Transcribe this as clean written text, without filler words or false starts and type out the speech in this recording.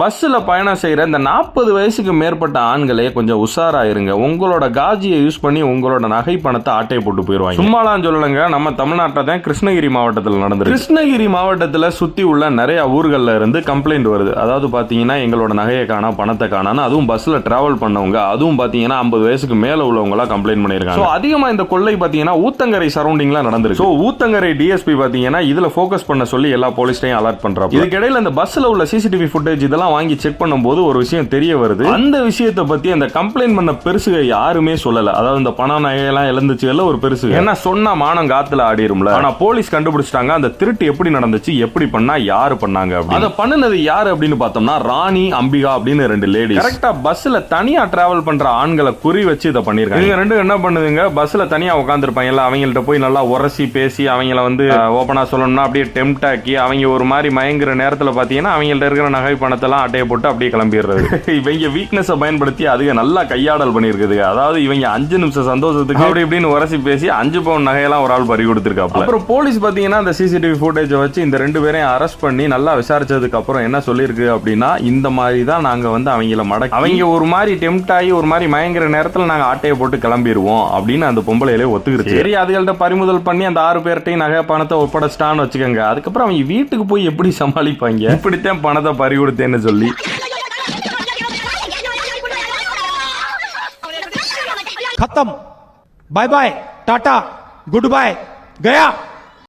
பஸ்ஸில் பயணம் செய்கிற இந்த 40 வயசுக்கு மேற்பட்ட ஆண்களே கொஞ்சம் உஷாராயிருங்க. உங்களோட காஜியை யூஸ் பண்ணி உங்களோட நகை பணத்தை ஆட்டையை போட்டு போயிடுவாங்க. சும்மாலாம் சொல்லலைங்க, நம்ம தமிழ்நாட்டில் தான் கிருஷ்ணகிரி மாவட்டத்தில் நடந்துருக்கு. கிருஷ்ணகிரி மாவட்டத்தில் சுற்றி உள்ள நிறைய ஊர்களில் இருந்து கம்ப்ளைண்ட் வருது. அதாவது பார்த்தீங்கன்னா எங்களோட நகையை காணா, பணத்தை காணான்னு, அதுவும் பஸ்ஸில் டிராவல் பண்ணவங்க, அதுவும் பார்த்தீங்கன்னா 50 வயசுக்கு மேலே உள்ளவங்களா கம்ப்ளைண்ட் பண்ணியிருக்காங்க. அதிகமாக இந்த கொள்ளை பார்த்தீங்கன்னா ஊத்தங்கரை சரௌண்டிங்லாம் நடந்திருக்கு. ஊத்தங்கரை டிஎஸ்பி பார்த்தீங்கன்னா இதில் ஃபோக்கஸ் பண்ண சொல்லி எல்லா போலீஸ்டையும் அலர்ட் பண்றாங்க. இதுக்கிடையில இந்த பஸ்ஸில் உள்ள சிசிடிவி ஃபுட்டேஜ் இதெல்லாம் வாங்கி செக் பண்ணும்போது ஒரு விஷயம் தெரிய வருது. அந்த விஷயத்தை பத்தி அந்த கம்ப்ளைண்ட் பண்ண பெருசுக யாருமே சொல்லல. அதாவது இந்த பணம் நகையெல்லாம் இழந்துச்சுல ஒரு பெருசு, ஏன்னா சொன்னா மானம் காத்துல ஆடிரும்ல. ஆனா போலீஸ் கண்டுபிடிச்சிட்டாங்க அந்த திருட்டு எப்படி நடந்துச்சு, எப்படி பண்ணா, யாரு பண்ணாங்க. அதை பண்ணுனது யாரு அப்படின்னு பார்த்தோம்னா ராணி, அம்பிகா அப்படின்னு 2 லேடி கரெக்டா பஸ்ல தனியா டிராவல் பண்ற ஆண்களை குறி வச்சு இதை பண்ணிருக்காங்க. இவங்க 2 என்ன பண்ணுதுங்க, பஸ்ல தனியா உட்காந்துருப்பாங்க, அவங்கள்ட்ட போய் நல்லா உரசி பேசி அவங்கள வந்து ஓபனா சொல்லணும்னா அப்படியே டெம்ட் ஆக்கி அவங்க ஒரு மாதிரி மயங்குற நேரத்தில் பாத்தீங்கன்னா அவங்கள்ட்ட இருக்கிற நகை பணத்தெல்லாம் ஆட்டையை போட்டு அப்படியே கிளம்பிடுறது. இவங்க வீக்னஸ் பயன்படுத்தி அதுக்கு நல்லா கையாடல் பண்ணிருக்குது. அதாவது இவங்க 5 நிமிஷம் சந்தோஷத்துக்கு அப்படி இப்படின்னு உரசி பேசி 5 பவுன் நகையெல்லாம் ஒரு ஆள் பறி கொடுத்திருக்காப்ல. அப்புறம் போலீஸ் பாத்தீங்கன்னா அந்த சிசிடிவி ஃபுட்டேஜை வச்சு இந்த 2 பேரையும் அரெஸ்ட் பண்ணி நல்லா விசாரிச்சதுக்கு அப்புறம் என்ன சொல்லிருக்கு அப்படின்னா, இந்த மாதிரி தான் நாங்க வந்து அவங்கள மடக்கி அவங்க ஒரு மாதிரி டெம்ட் ஆகி ஒரு மாதிரி மயங்குற நேரத்தில் நாங்க ஆட்டையை போட்டு கிளம்பிடுவோம் அப்படின்னு அந்த பொம்பளையிலே ஒத்துக்கிட்டு, சரி அதுகள்ட்ட பறிமுதல் பண்ணி அந்த 6 பேர்ட்டையும் நகை பணத்தை ஒப்படைச்சிட்டான்னு வச்சுக்கோங்க. அதுக்கப்புறம் அவங்க வீட்டுக்கு போய் எப்படி சமாளிப்பாங்க, இப்படித்தான் பணத்தை பறி கொடுத்தேன்னு சொல்லி. खत्म, bye bye, tata, goodbye, गया।